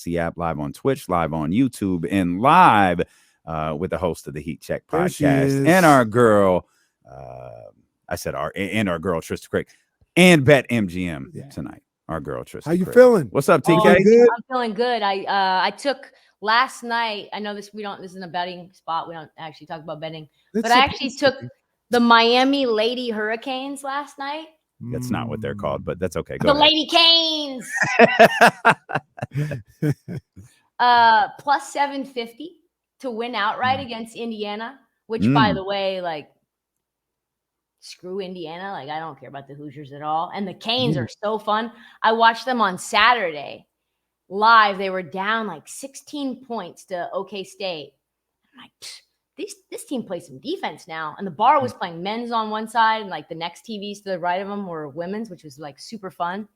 Odyssey app, live on Twitch, live on YouTube, and live with the host of the Heat Check podcast and our girl, and our girl Trysta Krick and Bet MGM tonight. Our girl Trysta. How you feeling? What's up, TK? I'm feeling good. I took last night. I know this isn't a betting spot. We don't actually talk about betting, but I actually took the Miami Lady Hurricanes last night. That's not what they're called, but that's okay. Go ahead. Lady Canes. Plus 750 to win outright against Indiana, which by the way, like, screw Indiana. Like, I don't care about the Hoosiers at all. And the Canes are so fun. I watched them on Saturday live. They were down like 16 points to OK State. I'm like, this team plays some defense now. And the bar was playing men's on one side, and like the next TVs to the right of them were women's, which was like super fun.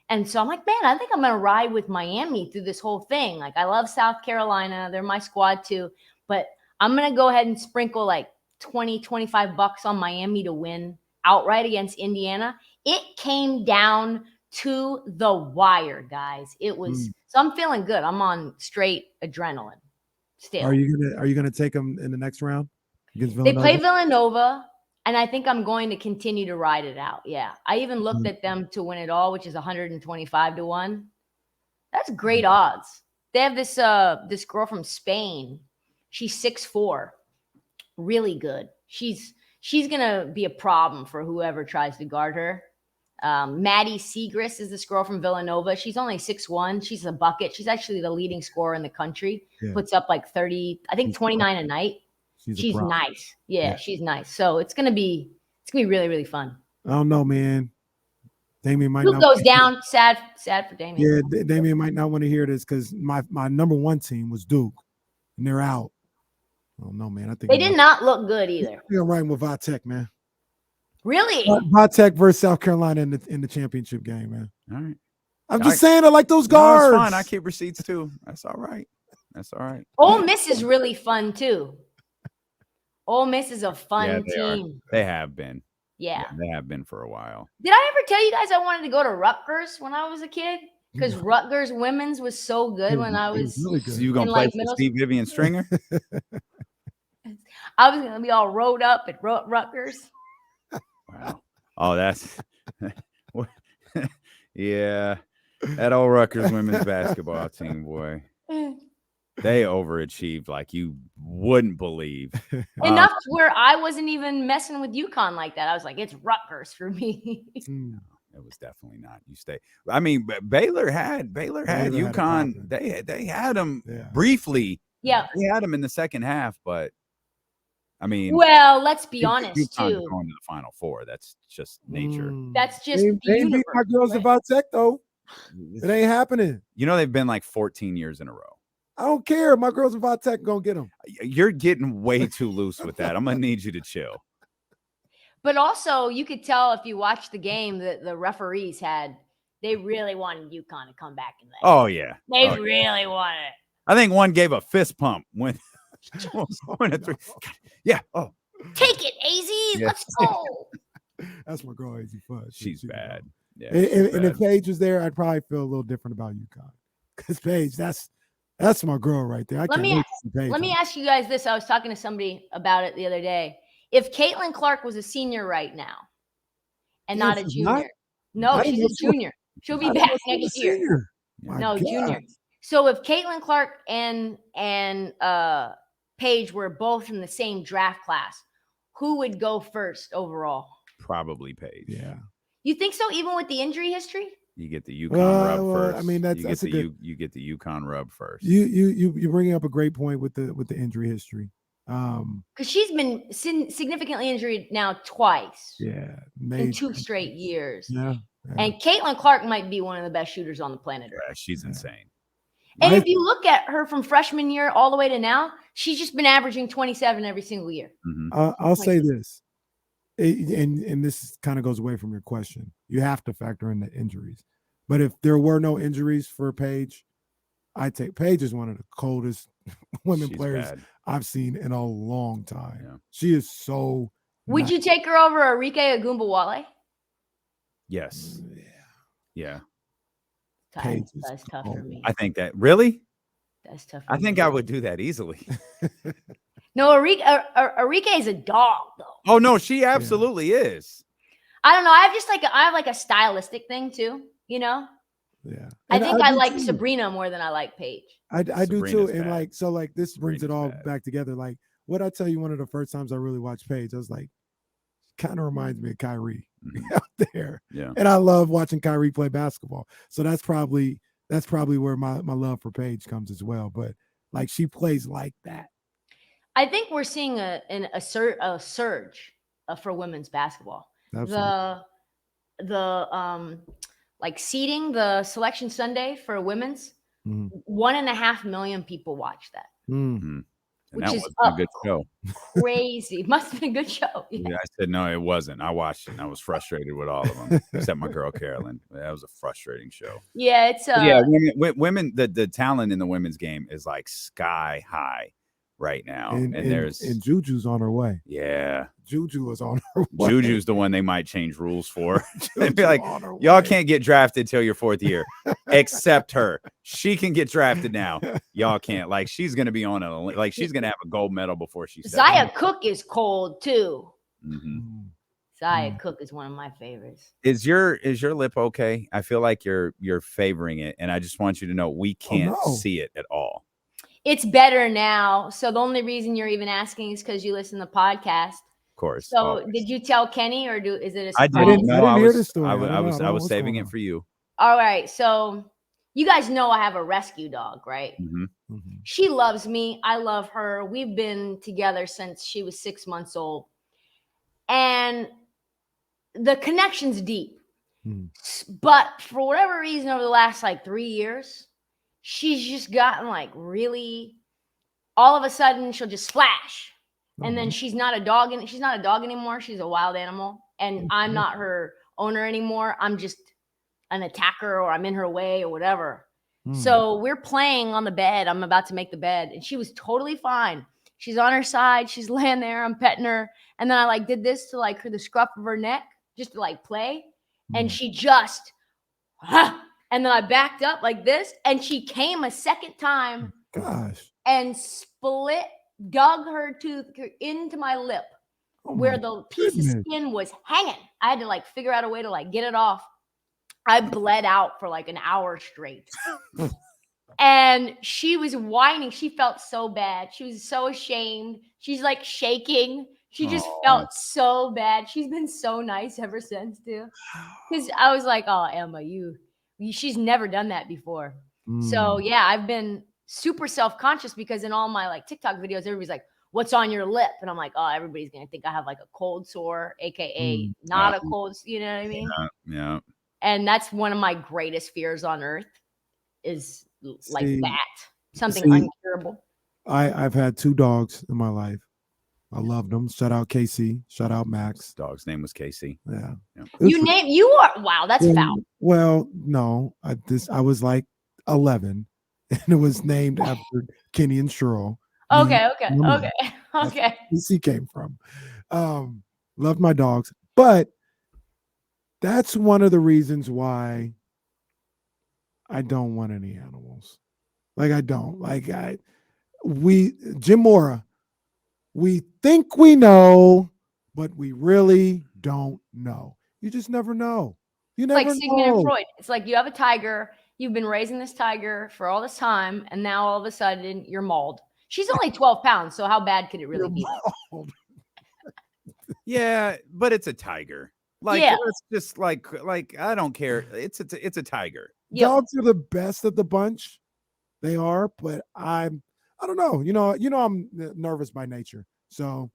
And so I'm like, man, I think I'm going to ride with Miami through this whole thing. Like, I love South Carolina. They're my squad too. But I'm going to go ahead and sprinkle like 20, 25 bucks on Miami to win outright against Indiana. It came down to the wire, guys. It was so I'm feeling good. I'm on straight adrenaline still. Are you gonna take them in the next round against Villanova? They play Villanova, and I think I'm going to continue to ride it out. Yeah. I even looked at them to win it all, which is 125 to 1. That's great odds. They have this girl from Spain. She's 6'4". Really good. She's gonna be a problem for whoever tries to guard her. Maddie Segrist is this girl from Villanova. She's only 6'1". She's a bucket. She's actually the leading scorer in the country. Yeah. Puts up like 30, I think 29 a night. She's nice. Yeah, she's nice. So it's gonna be really, really fun. I don't know, man. Damien might Duke goes down. Sad for Damien. Yeah, Damien might not want to hear this because my number one team was Duke, and they're out. I don't know, man. I think they did not look good either. I think I'm riding with Vitek, man. Really? Vitek versus South Carolina in the championship game, man. All right. I'm just saying, I like those guards. No, it's fine. I keep receipts too. That's all right. Ole Miss is really fun too. Ole Miss is a fun team. They have been. Yeah, they have been for a while. Did I ever tell you guys I wanted to go to Rutgers when I was a kid? Because Rutgers women's was so good when I was really good. So you gonna play for Steve Vivian Stringer? I was gonna be all rode up at Rutgers. Wow. Oh, that's yeah. That old Rutgers women's basketball team, boy. They overachieved like you wouldn't believe. Enough to where I wasn't even messing with UConn like that. I was like, it's Rutgers for me. No, it was definitely not. You stay. I mean, Baylor had UConn. They had them briefly. Yeah, they had them in the second half, but I mean, well, let's be honest too. Going to the Final Four, that's just nature. That's just they beat my girls at Vitek though. It ain't happening. You know, they've been like 14 years in a row. I don't care. My girls at Vitek gonna get them. You're getting way too loose with that. I'm gonna need you to chill. But also, you could tell if you watched the game that the referees they really wanted UConn to come back in there. Oh yeah, they really wanted it. I think one gave a fist pump when a three. Yeah. Oh, take it, AZ. Let's go. That's my girl, AZ Fudge. She's bad. Yeah. And if Paige was there, I'd probably feel a little different about UConn. Because Paige, that's my girl right there. Let me ask you guys this. I was talking to somebody about it the other day. If Caitlin Clark was a senior right now and not a junior. No, she's a junior. She'll be back next year. No, junior. So if Caitlin Clark and Paige were both in the same draft class, who would go first overall? Probably Paige. Yeah. You think so? Even with the injury history? You get the UConn rub first. I mean, you get the UConn rub first. You're bringing up a great point with the injury history. Because she's been significantly injured now twice. Yeah, in 2 straight years. Yeah. And Caitlin Clark might be one of the best shooters on the planet. Yeah, she's insane. And if you look at her from freshman year all the way to now, she's just been averaging 27 every single year. Mm-hmm. I'll say this, and this kind of goes away from your question. You have to factor in the injuries. But if there were no injuries for Paige, I take Paige is one of the coldest women players I've seen in a long time. Yeah. She is so. Would you take her over Arike Ogunbowale? Yes. Yeah. Paige is That's tough for me. I think that really. That's tough for I me. think I would do that easily. No, Arike is a dog though. Oh no, she absolutely is. I don't know. I have like a stylistic thing too. You know. Yeah. I think I do like too. Sabrina more than I like Paige. I do too. Sabrina's And bad. like, so like this brings it Sabrina's all bad. back together. Like, what I tell you, one of the first times I really watched Paige, I was like, kind of reminds me of Kyrie out there. Yeah. And I love watching Kyrie play basketball. So that's probably where my love for Paige comes as well. But like, she plays like that. I think we're seeing a surge for women's basketball. Absolutely. The like seeding, the selection Sunday for women's, 1.5 million people watched that. And Which that is wasn't a good show. Crazy. Must have been a good show. Yeah, I said no, it wasn't. I watched it and I was frustrated with all of them, except my girl Carolyn. That was a frustrating show. Yeah, it's women the talent in the women's game is like sky high right now. And Juju's on her way. Yeah. Juju is on her way. Juju's the one they might change rules for. They'd be like, y'all can't get drafted till your 4th year, except her. She can get drafted now. Y'all can't. Like, she's gonna be on she's gonna have a gold medal before she's Zaya Cook is cold too. Mm-hmm. Zaya Cook is one of my favorites. Is your lip okay? I feel like you're favoring it, and I just want you to know we can't see it at all. It's better now. So the only reason you're even asking is because you listen to the podcast. Of course. So always. Did you tell Kenny or is it a surprise? I didn't. No, I hear the story. I was saving it for you. All right. So you guys know I have a rescue dog, right? Mm-hmm. She loves me. I love her. We've been together since she was 6 months old. And the connection's deep. But for whatever reason, over the last 3 years, she's just gotten really, all of a sudden she'll just flash. And then she's not a dog anymore. She's a wild animal. And I'm not her owner anymore. I'm just an attacker, or I'm in her way or whatever. So we're playing on the bed. I'm about to make the bed. And she was totally fine. She's on her side. She's laying there. I'm petting her. And then I did this to the scruff of her neck just to play. And she just, and then I backed up like this. And she came a second time. Gosh. And dug her tooth into my lip where the piece of skin was hanging. I had to figure out a way to get it off. I bled out for an hour straight. And she was whining. She felt so bad. She was so ashamed. She's shaking. She just felt so bad. She's been so nice ever since, too. Because I was like, oh, Emma, she's never done that before. So yeah, I've been super self-conscious because in all my TikTok videos, everybody's like, what's on your lip? And I'm like, oh, everybody's going to think I have a cold sore, AKA not a cold, you know what I mean? Yeah. And that's one of my greatest fears on earth is that. Something uncurable. I've had 2 dogs in my life. I loved them. Shout out Casey. Shout out Max. Dog's name was Casey. Yeah. Wow, that's foul. Well, no, I was 11, and it was named after Kenny and Cheryl. Okay. He came from. Loved my dogs, but that's one of the reasons why I don't want any animals. I don't. Jim Mora, we think we know, but we really don't know. You just never know. You never know. Sigmund and Freud. It's you have a tiger. You've been raising this tiger for all this time, and now all of a sudden you're mauled. She's only 12 pounds, so how bad could it really be? Yeah, but it's a tiger. It's just I don't care. It's a tiger. Yep. Dogs are the best of the bunch. They are, but I don't know. You know, I'm nervous by nature. So,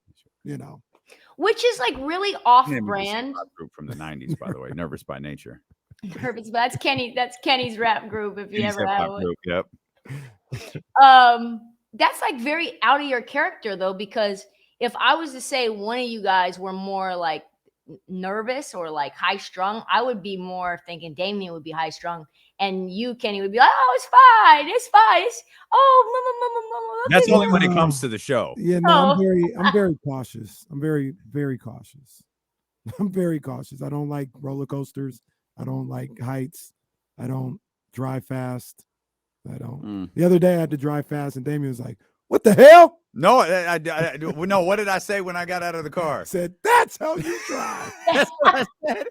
Which is really off-brand. Group from the 90s, by the way. Nervous by nature. Nervous, but that's Kenny's rap group. If you ever have one. Group, yep. That's very out of your character though, because if I was to say one of you guys were more nervous or high strung, I would be more thinking Damien would be high strung, and you, Kenny, would be like, "Oh, it's fine. That's only when it comes to the show. Yeah, no, I'm very cautious. I'm very, very cautious. I'm very cautious. I don't like roller coasters. I don't like heights. I don't drive fast. I don't. Mm. The other day I had to drive fast, and Damien was like, "What the hell?" No, no. What did I say when I got out of the car? I said, "That's how you drive." That's what I said.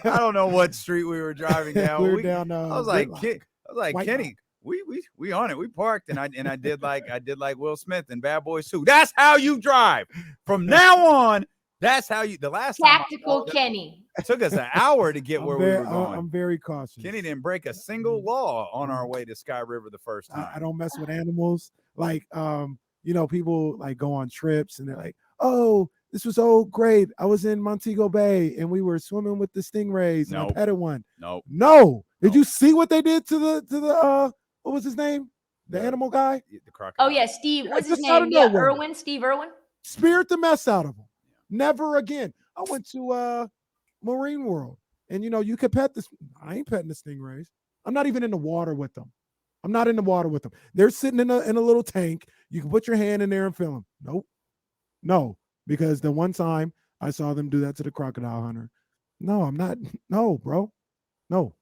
I don't know what street we were driving down. We were down. I was like, White Kenny, we on it. We parked, and I did like Will Smith in Bad Boys 2. That's how you drive. From now on, that's how you. The last Tactical Kenny. it took us an hour to get where we were going. I'm very cautious. Kenny didn't break a single law on our way to Sky River the first time. I don't mess with animals. Like, people like go on trips and they're like, "Oh, this was so great. I was in Montego Bay and we were swimming with the stingrays and I petted one." No. Did you see what they did to the what was his name? The animal guy? The crocodile. Oh yeah, Steve. What's his name? Yeah, Irwin. Steve Irwin. Speared the mess out of him. Never again. I went to Marine World, and you could pet this. I ain't petting the stingrays. I'm not even in the water with them. They're sitting in a little tank. You can put your hand in there and feel them. Nope. No, because the one time I saw them do that to the crocodile hunter. No, I'm not. No, bro. No.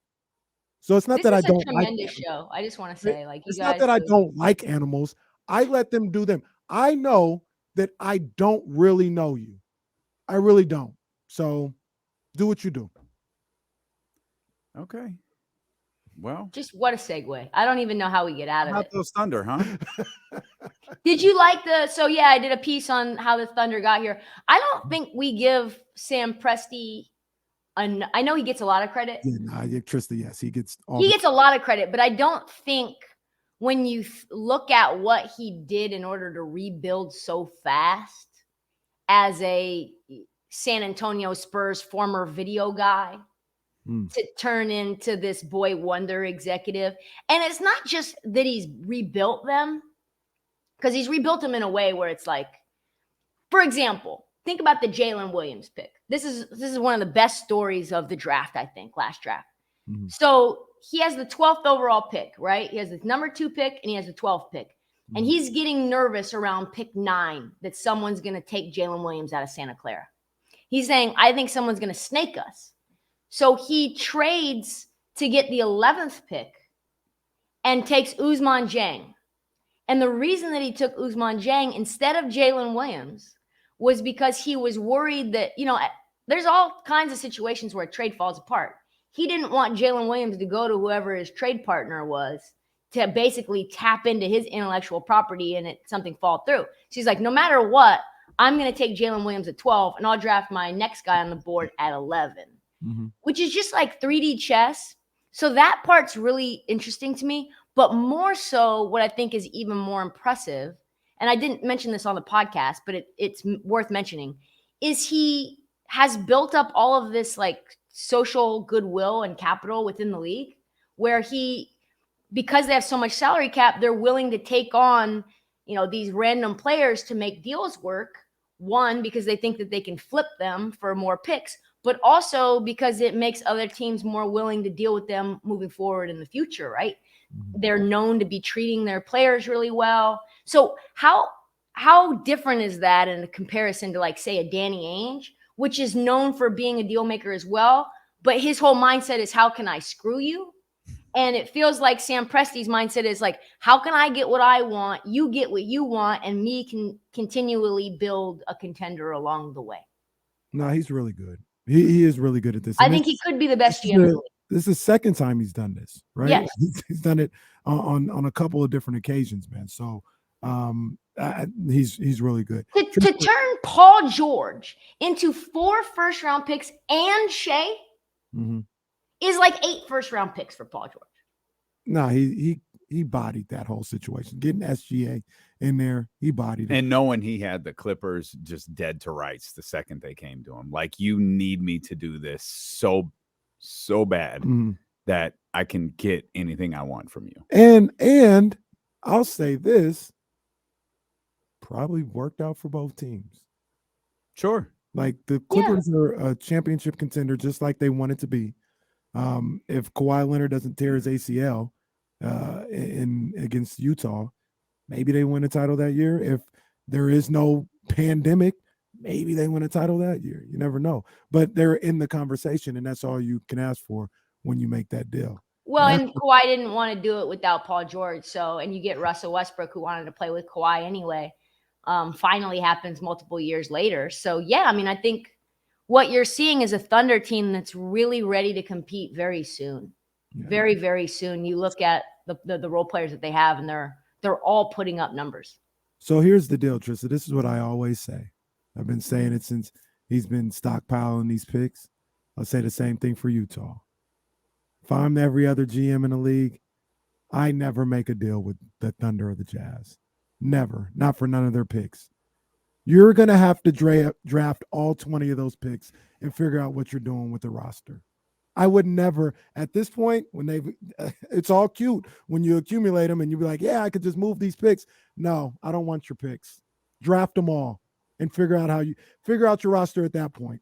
So it's not that I don't like tremendous show. I just want to say, like, it's not that I don't like animals. I let them do them. I know that I don't really know you. I really don't. So do what you do. Okay. Well, just what a segue. I don't even know how we get out of it. Those Thunder, huh? Did you like I did a piece on how the Thunder got here. I don't think we give Sam Presti I know he gets a lot of credit. Yeah, Trysta, yes, he gets a lot of credit, but I don't think when you look at what he did in order to rebuild so fast as a San Antonio Spurs former video guy to turn into this boy wonder executive. And it's not just that he's rebuilt them, because he's rebuilt them in a way where it's like, for example, think about the Jalen Williams pick. This is one of the best stories of the draft, I think, last draft. Mm-hmm. So he has the 12th overall pick, right? He has the number 2 pick and he has the 12th pick. Mm-hmm. And he's getting nervous around pick 9 that someone's going to take Jalen Williams out of Santa Clara. He's saying, I think someone's going to snake us. So he trades to get the 11th pick and takes Ousmane Dieng. And the reason that he took Ousmane Dieng instead of Jalen Williams was because he was worried that, there's all kinds of situations where a trade falls apart. He didn't want Jalen Williams to go to whoever his trade partner was to basically tap into his intellectual property and something fall through. So he's like, no matter what, I'm going to take Jalen Williams at 12 and I'll draft my next guy on the board at 11, which is just like 3D chess. So that part's really interesting to me. But more so, what I think is even more impressive, and I didn't mention this on the podcast, but it's worth mentioning, is he has built up all of this like social goodwill and capital within the league, where because they have so much salary cap, they're willing to take on, these random players to make deals work. One, because they think that they can flip them for more picks, but also because it makes other teams more willing to deal with them moving forward in the future, right? They're known to be treating their players really well. So how different is that in comparison to, like, say, a Danny Ainge, which is known for being a deal maker as well, but his whole mindset is, how can I screw you? And it feels like Sam Presti's mindset is like, how can I get what I want, you get what you want, and me can continually build a contender along the way. No, he's really good. He is really good at this. I think he could be the best GM in the league. This is the second time he's done this, right? Yes. He's done it on a couple of different occasions, man. So he's really good. To turn Paul George into 4 first-round picks and Shea is like 8 first-round picks for Paul George. No, he bodied that whole situation. Getting SGA in there, he bodied it. And knowing he had the Clippers just dead to rights the second they came to him. Like, you need me to do this so bad that I can get anything I want from you. And I'll say this, probably worked out for both teams. Sure. Like, the Clippers are a championship contender just like they want it to be. If Kawhi Leonard doesn't tear his ACL against Utah, maybe they win a title that year. If there is no pandemic, maybe they win a title that year. You never know. But they're in the conversation, and that's all you can ask for when you make that deal. Well, and Kawhi didn't want to do it without Paul George. And you get Russell Westbrook, who wanted to play with Kawhi anyway. Finally happens multiple years later. So, yeah, I mean, I think what you're seeing is a Thunder team that's really ready to compete very soon. Yeah. Very, very soon. You look at the role players that they have, and they're all putting up numbers. So here's the deal, Trysta. This is what I always say. I've been saying it since he's been stockpiling these picks. I'll say the same thing for Utah. If I'm every other GM in the league, I never make a deal with the Thunder or the Jazz. Never. Not for none of their picks. You're going to have to draft all 20 of those picks and figure out what you're doing with the roster. I would never, at this point, it's all cute when you accumulate them and you be like, yeah, I could just move these picks. No, I don't want your picks. Draft them all and figure out your roster at that point.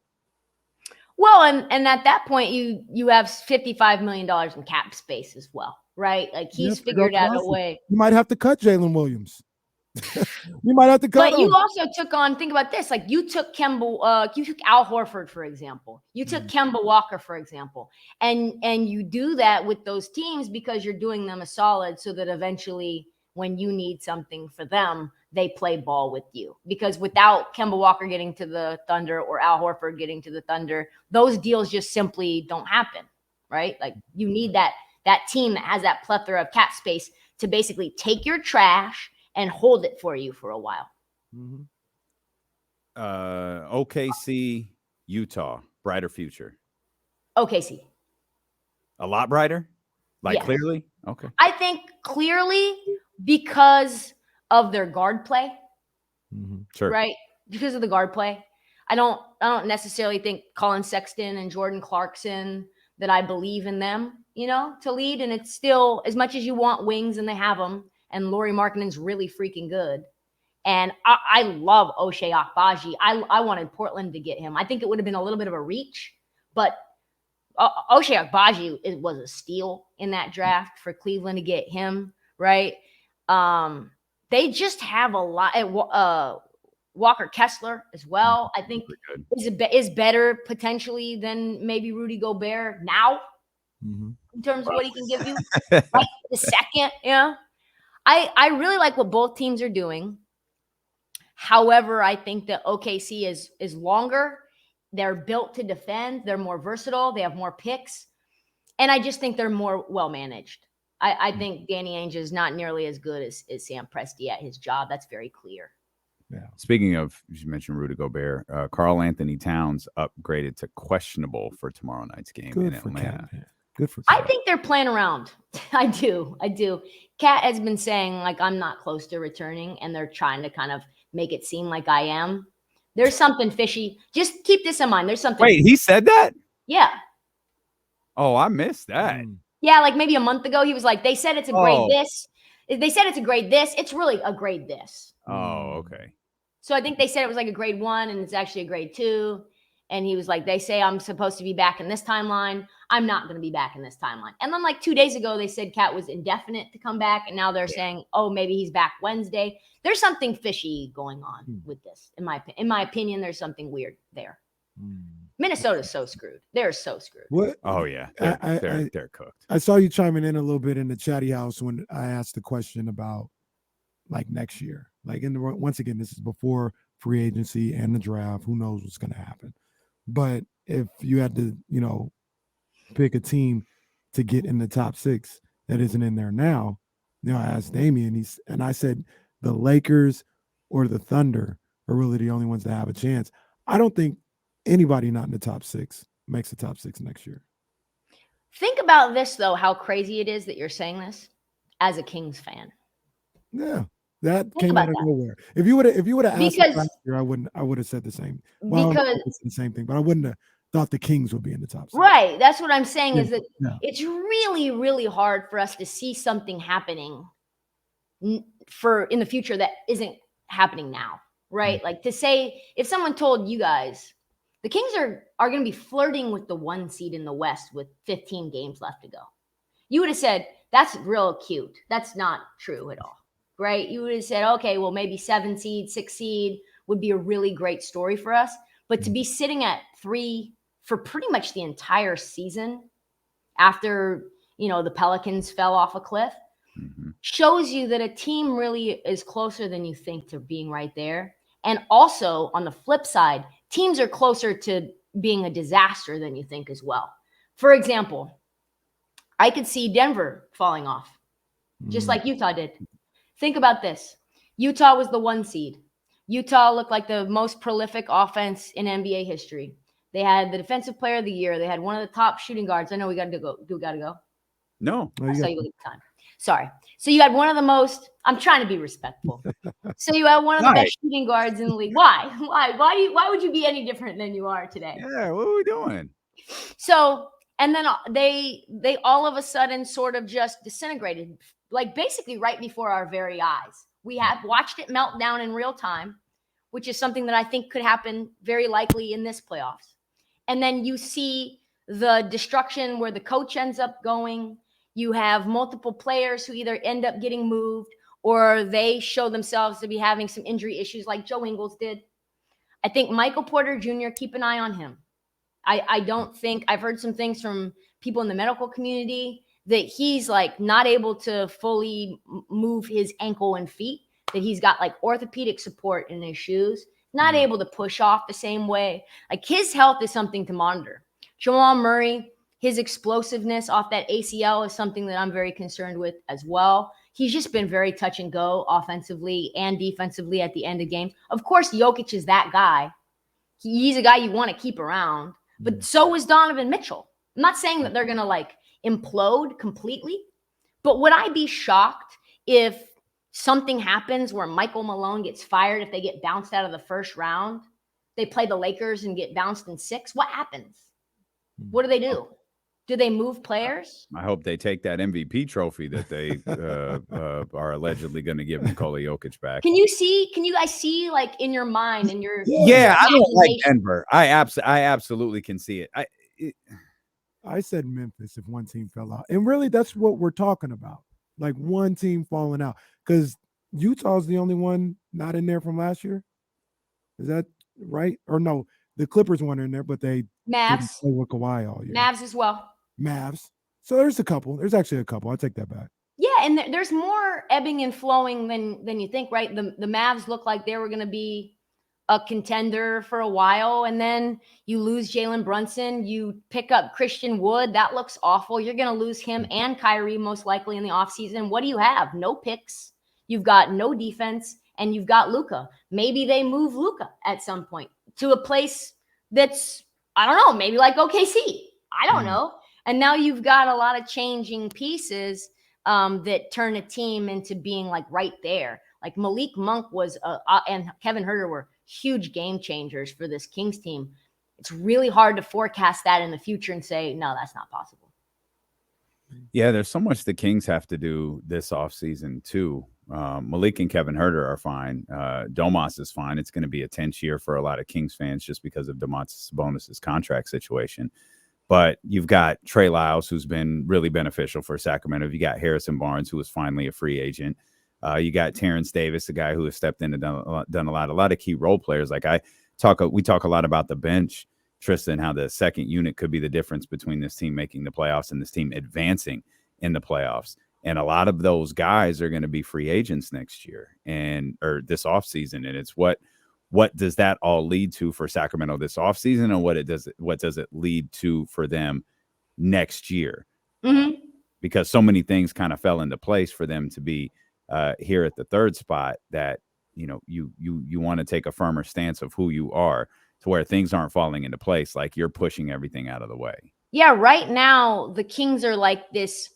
Well, and at that point, you have $55 million in cap space as well, right? Like he's figured out a way. You might have to cut Jalen Williams. You might have to cut him. You also took on, think about this, like you took you took Al Horford, for example. You took Kemba Walker, for example. And you do that with those teams because you're doing them a solid so that eventually when you need something for them, they play ball with you. Because without Kemba Walker getting to the Thunder or Al Horford getting to the Thunder, those deals just simply don't happen, right? Like you need that team that has that plethora of cap space to basically take your trash and hold it for you for a while. Mm-hmm. OKC, Utah, brighter future. OKC. A lot brighter? Like clearly? Okay. I think clearly because of their guard play. Mm-hmm. Sure. Right? Because of the guard play. I don't necessarily think Colin Sexton and Jordan Clarkson that I believe in them, to lead. And it's still, as much as you want wings and they have them, and Lauri Markkanen's really freaking good. And I love Ochai Agbaji. I wanted Portland to get him. I think it would have been a little bit of a reach, but Ochai Agbaji was a steal in that draft for Cleveland to get him, right? They just have a lot. Walker Kessler as well, I think is better potentially than maybe Rudy Gobert now in terms of what he can give you. Right the second, I really like what both teams are doing. However, I think that OKC is longer. They're built to defend. They're more versatile. They have more picks. And I just think they're more well-managed. I think Danny Ainge is not nearly as good as Sam Presti at his job. That's very clear. Yeah. Speaking of, you mentioned Rudy Gobert, Karl Anthony Towns upgraded to questionable for tomorrow night's game in Atlanta. Good for Cat. I think they're playing around. I do. Cat has been saying, like, I'm not close to returning, and they're trying to kind of make it seem like I am. There's something fishy. Just keep this in mind. There's something. Wait, he said that? Yeah. Oh, I missed that. Yeah, like maybe a month ago, he was like, they said it's a grade this. They said it's a grade this. It's really a grade this. Oh, okay. So I think they said it was like a grade 1, and it's actually a grade 2. And he was like, they say I'm supposed to be back in this timeline. I'm not going to be back in this timeline. And then like 2 days ago, they said Cat was indefinite to come back. And now they're saying, oh, maybe he's back Wednesday. There's something fishy going on with this. In my opinion, there's something weird there. Minnesota's so screwed. They're so screwed. What? Oh, yeah. They're cooked. I saw you chiming in a little bit in the chatty house when I asked the question about like next year. Like, once again, this is before free agency and the draft. Who knows what's going to happen? But if you had to, pick a team to get in the top 6 that isn't in there now, I asked Damian, and I said the Lakers or the Thunder are really the only ones that have a chance. I don't think anybody not in the top 6 makes the top 6 next year. Think about this, though, how crazy it is that you're saying this as a Kings fan. Yeah. That came out of nowhere. If you would have asked me last year, I would have said the same. Well, it's the same thing, but I wouldn't have thought the Kings would be in the top 6. Right. That's what I'm saying is that it's really, really hard for us to see something happening in the future that isn't happening now. Right. Like to say, if someone told you guys the Kings are going to be flirting with the 1 seed in the West with 15 games left to go, you would have said, that's real cute. That's not true at all. Right? You would have said, okay, well, maybe 7 seed, 6 seed would be a really great story for us. But to be sitting at 3 for pretty much the entire season after the Pelicans fell off a cliff. Shows you that a team really is closer than you think to being right there. And also on the flip side, teams are closer to being a disaster than you think as well. For example, I could see Denver falling off, just like Utah did. Think about this. Utah was the 1 seed. Utah looked like the most prolific offense in NBA history. They had the defensive player of the year. They had one of the top shooting guards. I know we got to go. Do we got to go? No. I saw you look at the time. Sorry. So you had one of the most, I'm trying to be respectful. So you had one of the best shooting guards in the league. Why? Why would you be any different than you are today? Yeah, what are we doing? So, and then they all of a sudden sort of just disintegrated, like basically right before our very eyes. We have watched it melt down in real time, which is something that I think could happen very likely in this playoffs. And then you see the destruction where the coach ends up going. You have multiple players who either end up getting moved or they show themselves to be having some injury issues like Joe Ingles did. I think Michael Porter Jr., keep an eye on him. I don't think, I've heard some things from people in the medical community that he's like not able to fully move his ankle and feet, that he's got like orthopedic support in his shoes, not able to push off the same way. Like his health is something to monitor. Jamal Murray, his explosiveness off that ACL is something that I'm very concerned with as well. He's just been very touch and go offensively and defensively at the end of games. Of course, Jokic is that guy. He's a guy you want to keep around, but so is Donovan Mitchell. I'm not saying that they're going to like implode completely, but would I be shocked if something happens where Michael Malone gets fired, if they get bounced out of the first round, they play the Lakers and get bounced in 6? What happens? What do they do? Do they move players? I hope they take that MVP trophy that they are allegedly going to give Nikola Jokic back. Can you guys see like in your mind and your I don't like Denver. I absolutely can see it. I said Memphis if one team fell out. And really that's what we're talking about. Like one team falling out. Because Utah's the only one not in there from last year. Is that right? Or no, the Clippers weren't in there, but they Mavs didn't play with Kawhi all year. Mavs as well. Mavs. So there's a couple. There's actually a couple. I'll take that back. Yeah, and there's more ebbing and flowing than you think, right? The Mavs look like they were going to be a contender for a while, and then you lose Jalen Brunson. You pick up Christian Wood. That looks awful. You're going to lose him and Kyrie most likely in the offseason. What do you have? No picks. You've got no defense, and you've got Luka. Maybe they move Luka at some point to a place that's, I don't know, maybe like OKC. I don't know. And now you've got a lot of changing pieces that turn a team into being like right there. Like Malik Monk was and Kevin Huerter were huge game changers for this Kings team. It's really hard to forecast that in the future and say, no, that's not possible. Yeah, there's so much the Kings have to do this offseason too. Malik and Kevin Huerter are fine. Domas is fine. It's going to be a tense year for a lot of Kings fans just because of Domantas Sabonis' contract situation. But you've got Trey Lyles, who's been really beneficial for Sacramento. You got Harrison Barnes, who was finally a free agent. You got Terrence Davis, a guy who has stepped in and done a lot of key role players. Like we talk a lot about the bench, Trysta, and how the second unit could be the difference between this team making the playoffs and this team advancing in the playoffs. And a lot of those guys are going to be free agents next year or this offseason. And it's what does that all lead to for Sacramento this offseason, and what does it lead to for them next year? Mm-hmm. Because so many things kind of fell into place for them to be here at the third spot that, you want to take a firmer stance of who you are to where things aren't falling into place. Like you're pushing everything out of the way. Yeah. Right now, the Kings are like this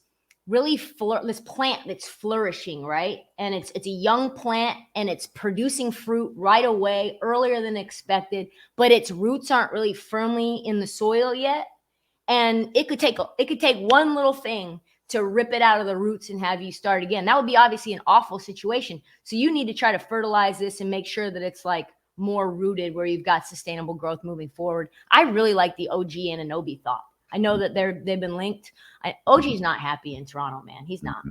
really this plant that's flourishing, right? And it's a young plant and it's producing fruit right away, earlier than expected, but its roots aren't really firmly in the soil yet. And it could take one little thing to rip it out of the roots and have you start again. That would be obviously an awful situation. So you need to try to fertilize this and make sure that it's like more rooted where you've got sustainable growth moving forward. I really like the OG and Anunoby thought. I know that they've been linked. OG's not happy in Toronto, man. He's not.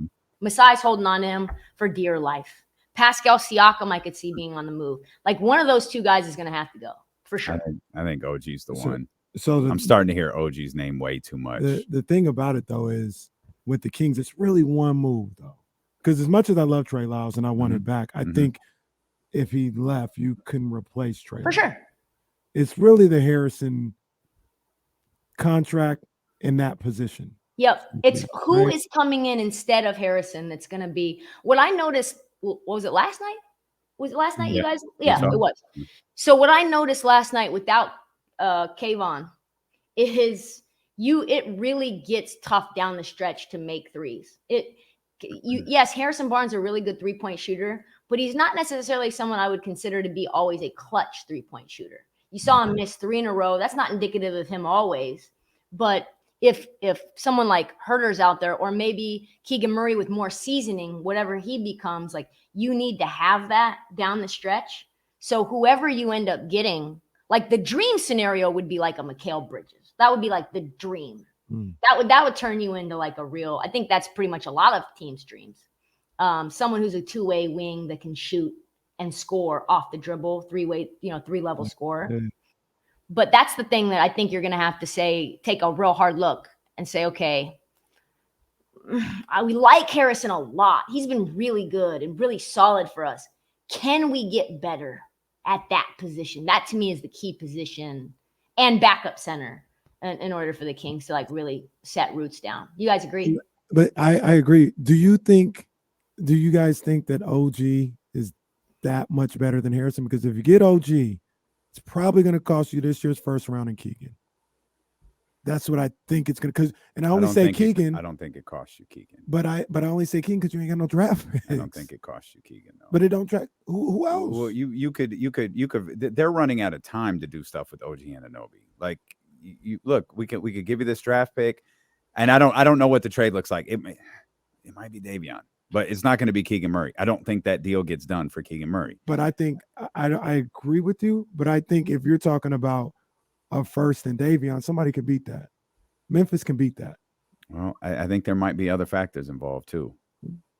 Masai's holding on to him for dear life. Pascal Siakam, I could see being on the move. Like one of those two guys is going to have to go for sure. I think OG's the one. So I'm starting to hear OG's name way too much. The thing about it though is with the Kings, it's really one move though. Because as much as I love Trey Lyles and I want it back, I think if he left, you couldn't replace Trey. For sure. It's really the Harrison contract in that position. Yep. It's who is coming in instead of Harrison that's going to be what I noticed. Was it last night? Was it last night, you guys? Yeah, it was. So what I noticed last night without Kayvon is it really gets tough down the stretch to make threes. Yes, Harrison Barnes is a really good 3-point shooter, but he's not necessarily someone I would consider to be always a clutch 3-point shooter. You saw him miss 3 in a row. That's not indicative of him always. But if someone like Herter's out there, or maybe Keegan Murray with more seasoning, whatever he becomes, like you need to have that down the stretch. So whoever you end up getting, like the dream scenario would be like a Mikal Bridges. That would be like the dream. That would turn you into like a real, I think that's pretty much a lot of teams' dreams. Someone who's a 2-way wing that can shoot and score off the dribble, 3-way, 3-level scorer. But that's the thing that I think you're going to have to take a real hard look and say, okay, we like Harrison a lot. He's been really good and really solid for us. Can we get better at that position? That to me is the key position, and backup center in order for the Kings to like really set roots down. You guys agree? But I agree. Do you guys think that OG is that much better than Harrison? Because if you get OG, it's probably going to cost you this year's first round in Keegan. That's what I think it's going to. And I only say Keegan. I don't think it costs you Keegan. But I only say Keegan because you ain't got no draft picks. I don't think it costs you Keegan. No. But it don't track. Who else? Well, you could. They're running out of time to do stuff with OG Anunoby. Like you look, we could give you this draft pick, and I don't know what the trade looks like. It might be Davion. But it's not going to be Keegan Murray. I don't think that deal gets done for Keegan Murray. But I think I agree with you. But I think if you're talking about a first and Davion, somebody could beat that. Memphis can beat that. Well, I think there might be other factors involved too.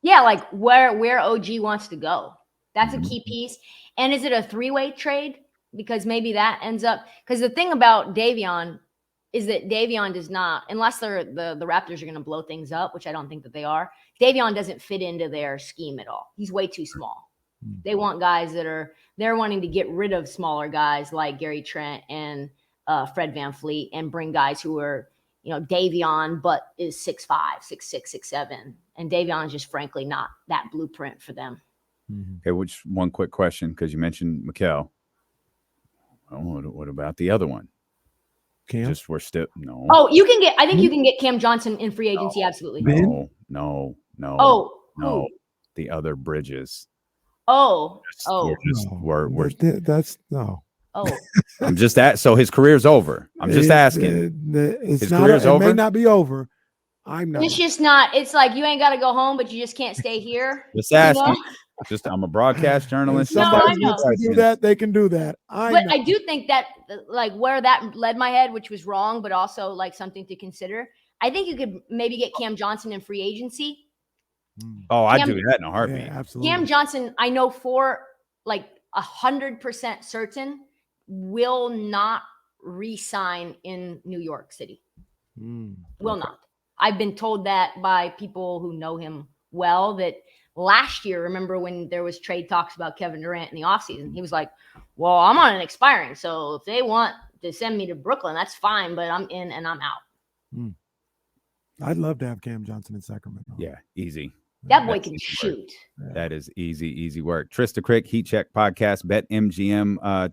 Yeah, like where OG wants to go. That's a key piece. And is it a 3-way trade? Because maybe that ends up – because the thing about Davion is that Davion does not – unless the Raptors are going to blow things up, which I don't think that they are – Davion doesn't fit into their scheme at all. He's way too small. They want guys they're wanting to get rid of smaller guys like Gary Trent and Fred VanVleet and bring guys who are, Davion, but is 6'5", 6'6", 6'7". And Davion is just frankly not that blueprint for them. Okay, one quick question, because you mentioned Mikal. What about the other one? Cam? No. Oh, I think you can get Cam Johnson in free agency, absolutely. No. Who? The other Bridges. That's no. Oh, I'm just so his career's over. I'm just asking. His career's over. It may not be over. It's just not. It's like you ain't got to go home, but you just can't stay here. Just asking. I'm a broadcast journalist. I know. Do that, they can do that. I do think that like where that led my head, which was wrong, but also like something to consider. I think you could maybe get Cam Johnson in free agency. Oh, I'd do that in a heartbeat. Yeah, absolutely. Cam Johnson, I know for like 100% certain, will not re-sign in New York City. Will not. I've been told that by people who know him well, that last year, remember when there was trade talks about Kevin Durant in the offseason, he was like, well, I'm on an expiring. So if they want to send me to Brooklyn, that's fine, but I'm in and I'm out. I'd love to have Cam Johnson in Sacramento. Yeah, easy. That boy can shoot. That is easy work. Trysta Krick, Heat Check Podcast, BetMGM